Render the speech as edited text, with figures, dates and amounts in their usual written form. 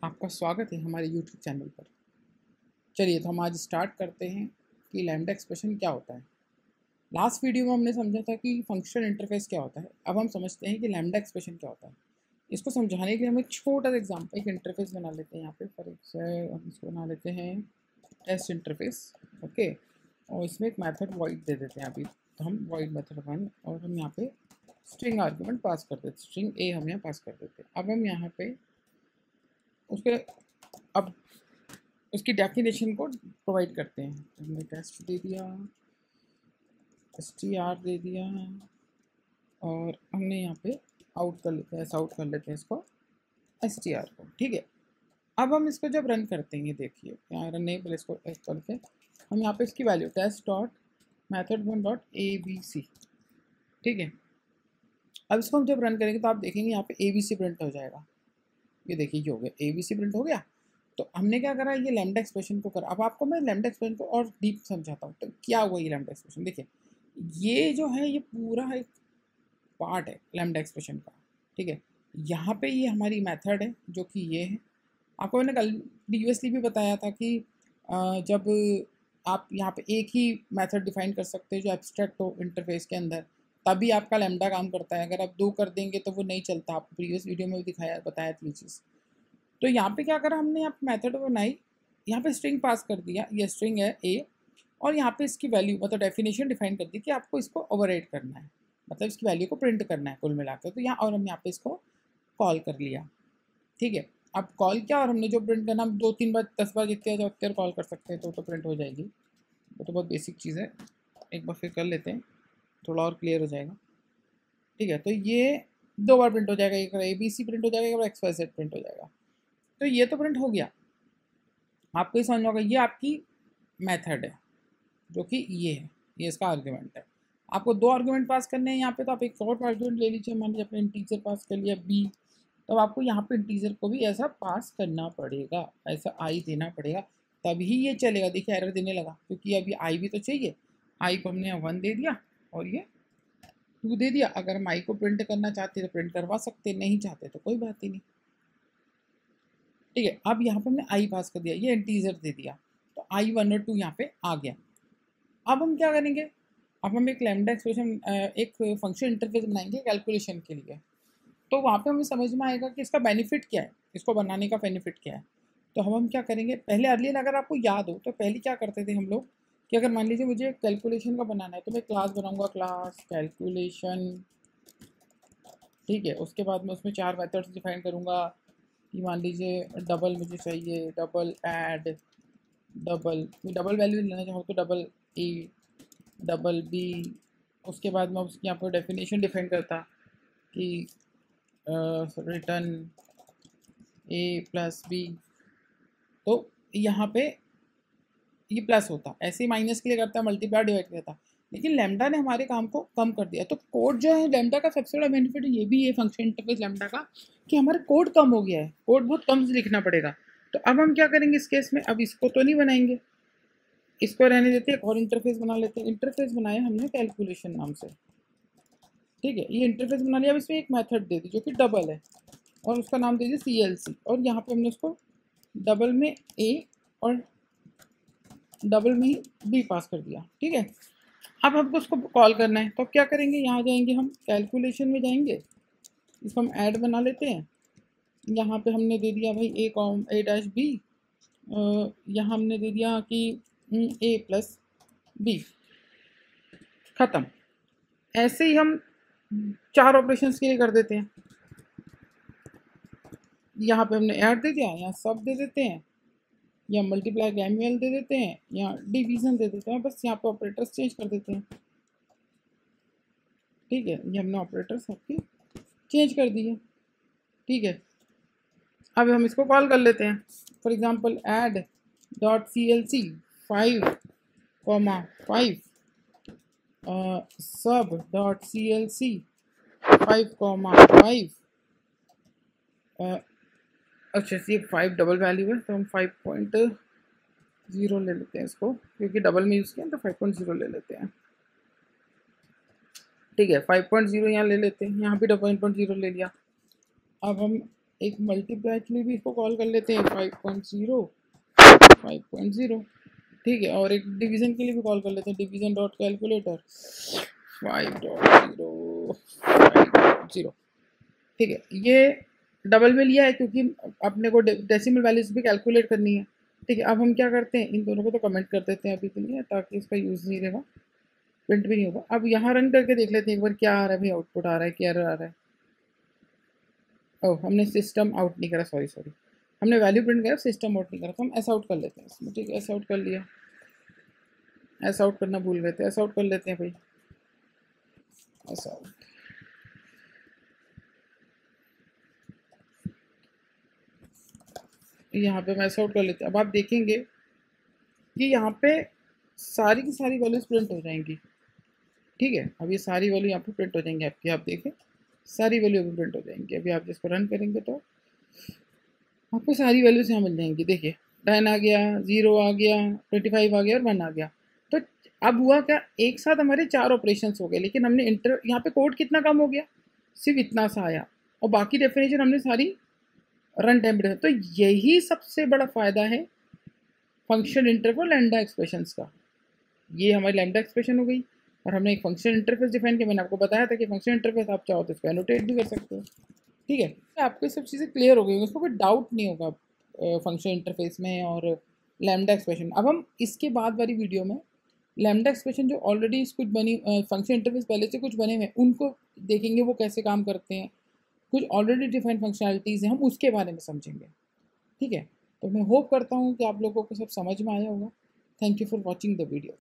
आपका स्वागत है हमारे YouTube चैनल पर। चलिए तो हम आज स्टार्ट करते हैं कि लैम्डा एक्सप्रेशन क्या होता है। लास्ट वीडियो में हमने समझा था कि फंक्शनल इंटरफेस क्या होता है। अब हम समझते हैं कि लैम्डा एक्सप्रेशन क्या होता है। इसको समझाने के लिए हम एक छोटा सा एग्जाम्पल, एक इंटरफेस बना लेते हैं। यहाँ पे फॉर एग्जाम्पल हम इसको बना लेते हैं टेस्ट इंटरफेस। ओके, और इसमें एक मेथड वॉइड दे देते हैं अभी। तो हम वॉइड मेथड वन और हम यहाँ पे स्ट्रिंग आर्ग्यूमेंट पास कर देते, स्ट्रिंग ए हम यहाँ पास कर देते हैं। अब हम यहाँ पे उसके अब उसकी डेफिनेशन को प्रोवाइड करते हैं। तो हमने टेस्ट दे दिया, str दे दिया, और हमने यहाँ पे आउट कर लेते हैं, ऐसा आउट कर लेते हैं इसको str को। ठीक है, अब हम इसको जब रन करते हैं, देखिए यहाँ रन नहीं, पहले इसको एस करके हम यहाँ पे इसकी value test dot method one dot A B C. ठीक है, अब इसको हम जब रन करेंगे तो आप देखेंगे यहाँ पे ए बी सी प्रिंट हो जाएगा। ये देखिए ये हो गया, ए बी सी प्रिंट हो गया। तो हमने क्या करा, ये लैम्डा एक्सप्रेशन को करा। अब आपको मैं लैम्डा एक्सप्रेशन को और डीप समझाता हूँ। तो क्या हुआ ये लैम्डा एक्सप्रेशन, देखिए ये जो है ये पूरा एक पार्ट है लैम्डा एक्सप्रेशन का। ठीक है, यहाँ पे ये हमारी मेथड है जो कि ये है। आपको मैंने कल प्रीवियसली भी बताया था कि जब आप यहाँ पे एक ही मेथड डिफाइन कर सकते हैं जो एब्स्ट्रैक्ट हो इंटरफेस के अंदर, तभी आपका लैम्डा काम करता है। अगर आप दो कर देंगे तो वो नहीं चलता। आपको प्रीवियस वीडियो में भी दिखाया बताया थी ये चीज़। तो यहाँ पे क्या करा हमने, यहाँ पे मेथड बनाई, यहाँ पे स्ट्रिंग पास कर दिया, ये स्ट्रिंग है ए, और यहाँ पे इसकी वैल्यू मतलब डेफिनेशन डिफाइन कर दी कि आपको इसको ओवरराइट करना है, मतलब इसकी वैल्यू को प्रिंट करना है कुल मिलाकर। तो यहाँ और हम यहाँ पे इसको कॉल कर लिया। ठीक है, अब कॉल क्या, और हमने जो प्रिंट करना, हम 2-3 बार 10 बार जितने जाओ उतने कॉल कर सकते हैं तो प्रिंट हो जाएगी। वो तो बहुत बेसिक चीज़ है, एक बार फिर कर लेते हैं, थोड़ा और क्लियर हो जाएगा। ठीक है, तो ये 2 बार प्रिंट हो जाएगा, एक बार ए बी सी प्रिंट हो जाएगा, एक बार एक्स वाई जेड प्रिंट हो जाएगा। तो ये तो प्रिंट हो गया। आपको ये समझ में होगा, ये आपकी मेथड है जो कि ये है, ये इसका आर्ग्यूमेंट है। आपको 2 आर्ग्यूमेंट पास करने हैं यहाँ पे, तो आप एक और आर्ग्यूमेंट ले लीजिए। मान लीजिए आपने इंटीजर पास कर लिया बी, तो आपको यहाँ पे इंटीजर को भी ऐसा पास करना पड़ेगा, ऐसा आई देना पड़ेगा, तभी ये चलेगा। देखिए एरर देने लगा क्योंकि अभी आई भी तो चाहिए। आई को हमने 1 दे दिया और ये 2 दे दिया। अगर हम आई को प्रिंट करना चाहते तो प्रिंट करवा सकते, नहीं चाहते तो कोई बात ही नहीं। ठीक है, अब यहाँ पे हमने आई पास कर दिया, ये इंटीजर दे दिया, तो आई 1 और 2 यहाँ पे आ गया। अब हम क्या करेंगे, अब हम एक लैम्डा एक्सप्रेशन, एक फंक्शन इंटरफेस बनाएंगे कैलकुलेशन के लिए। तो वहाँ पे हमें समझ में आएगा कि इसका बेनिफिट क्या है, इसको बनाने का बेनिफिट क्या है। तो हम क्या करेंगे, पहले अर्लियर अगर आपको याद हो तो पहले क्या करते थे हम लोग कि अगर मान लीजिए मुझे कैलकुलेशन का बनाना है तो मैं क्लास बनाऊंगा, क्लास कैलकुलेशन। ठीक है, उसके बाद मैं उसमें 4 मेथड्स डिफाइन करूँगा कि मान लीजिए डबल मुझे चाहिए, double add, double double value लेना चाहूँ तो डबल ए, डबल बी। उसके बाद मैं उसकी यहाँ पर डेफिनेशन डिफाइन करता कि रिटर्न ए प्लस बी। तो यहाँ पे ये प्लस होता, ऐसे ही माइनस के लिए करता, मल्टीप्लाई डिवाइड करता। लेकिन लैम्डा ने हमारे काम को कम कर दिया। तो कोड जो है लैम्डा का सबसे बड़ा बेनिफिट ये भी है फंक्शन इंटरफेस लैम्डा का, कि हमारा कोड कम हो गया है, कोड बहुत कम से लिखना पड़ेगा। तो अब हम क्या करेंगे इस केस में, अब इसको तो नहीं बनाएंगे, इसको रहने देते हैं, और इंटरफेस बना लेते हैं। इंटरफेस बनाया हमने कैलकुलेशन नाम से। ठीक है, ये इंटरफेस बना लिया। अब इसमें एक मेथड दे दी जो कि डबल है, और उसका नाम दे दिया CLC, और यहाँ पे हमने उसको डबल में ए और डबल में ही बी पास कर दिया। ठीक है, अब हमको उसको कॉल करना है, तो क्या करेंगे, यहाँ जाएंगे, हम कैलकुलेशन में जाएंगे, इसको हम ऐड बना लेते हैं। यहाँ पे हमने दे दिया भाई ए डैश बी, यहाँ हमने दे दिया कि ए प्लस बी, ख़त्म। ऐसे ही हम 4 ऑपरेशंस के लिए कर देते हैं। यहाँ पे हमने ऐड दे दिया, यहाँ सब दे देते हैं, या मल्टीप्लाई का एम दे देते हैं, या डिवीज़न दे देते हैं, बस यहाँ पे ऑपरेटर्स चेंज कर देते हैं। ठीक है, ये हमने ऑपरेटर्स आपकी चेंज कर दिए। ठीक है, अब हम इसको कॉल कर लेते हैं। For example add dot CLC 5,5 सब डॉट CLC 5,5। अच्छा, ये 5 डबल वैल्यू है तो हम 5.0 ले लेते हैं इसको, क्योंकि डबल में यूज़ किया तो 5.0 ले लेते हैं। ठीक है, 5.0 यहाँ ले लेते हैं, यहाँ भी 5.0 ले लिया। अब हम एक मल्टीप्लाई के लिए भी इसको कॉल कर लेते हैं 5.0 5.0, ठीक है। और एक डिवीज़न के लिए भी कॉल कर लेते हैं, डिवीज़न डॉट कैलकुलेटर 5.0, ठीक है। ये डबल में लिया है क्योंकि अपने को डेसिमल वैल्यूज भी कैलकुलेट करनी है, ठीक है। अब हम क्या करते हैं, इन दोनों को तो कमेंट कर देते हैं अभी के लिए, ताकि इसका यूज़ नहीं रहेगा, प्रिंट भी नहीं होगा। अब यहाँ रन करके देख लेते हैं एक बार क्या आ रहा है भाई, आउटपुट आ रहा है कि एरर आ रहा है। ओह, हमने सिस्टम आउट नहीं करा, सॉरी, हमने वैल्यू प्रिंट करा, सिस्टम आउट नहीं करा, तो हम ऐसा आउट कर लेते हैं इसमें, ठीक है। ऐसा आउट कर लिया, ऐसा आउट करना भूल गए थे, ऐसा आउट कर लेते हैं भाई, ऐसा आउट। यहाँ पे हम ऐसा आउट कर लेते हैं। अब आप देखेंगे कि यहाँ पे सारी की सारी वैल्यूज प्रिंट हो जाएंगी, ठीक है। अब ये सारी वैल्यू यहाँ पे प्रिंट हो जाएंगी आपकी, आप देखें सारी वैल्यू भी प्रिंट हो जाएंगी। अभी आप जिसको रन करेंगे तो आपको सारी वैल्यूज यहाँ मिल जाएंगी। देखिए 10 आ गया, 0 आ गया, 25 आ गया और 1 आ गया। तो अब हुआ क्या, एक साथ हमारे 4 ऑपरेशन हो गए, लेकिन हमने इंटर यहाँ पे कोड कितना कम हो गया, सिर्फ इतना सा आया, और बाकी डेफिनेशन हमने सारी रन टाइम पे। तो यही सबसे बड़ा फ़ायदा है फंक्शन इंटरवल लैम्डा एक्सप्रेशंस का। ये हमारी लैम्डा एक्सप्रेशन हो गई, और हमने एक फंक्शन इंटरफेस डिफाइन किया। मैंने आपको बताया था कि फंक्शन इंटरफेस आप चाहो तो इसको एनोटेट भी कर सकते हो, ठीक है। आपको ये सब चीज़ें क्लियर हो गई, उसको कोई डाउट नहीं होगा फंक्शन इंटरफेस में और लैम्डा एक्सप्रेशन। अब हम इसके बाद वाली वीडियो में लैम्डा एक्सप्रेशन जो ऑलरेडी कुछ बनी फंक्शन इंटरफेस पहले से कुछ बने हुए हैं उनको देखेंगे, वो कैसे काम करते हैं। कुछ ऑलरेडी डिफाइंड फंक्शनैलिटीज़ हैं, हम उसके बारे में समझेंगे, ठीक है। तो मैं होप करता हूँ कि आप लोगों को सब समझ में आया होगा। Thank you for watching the video.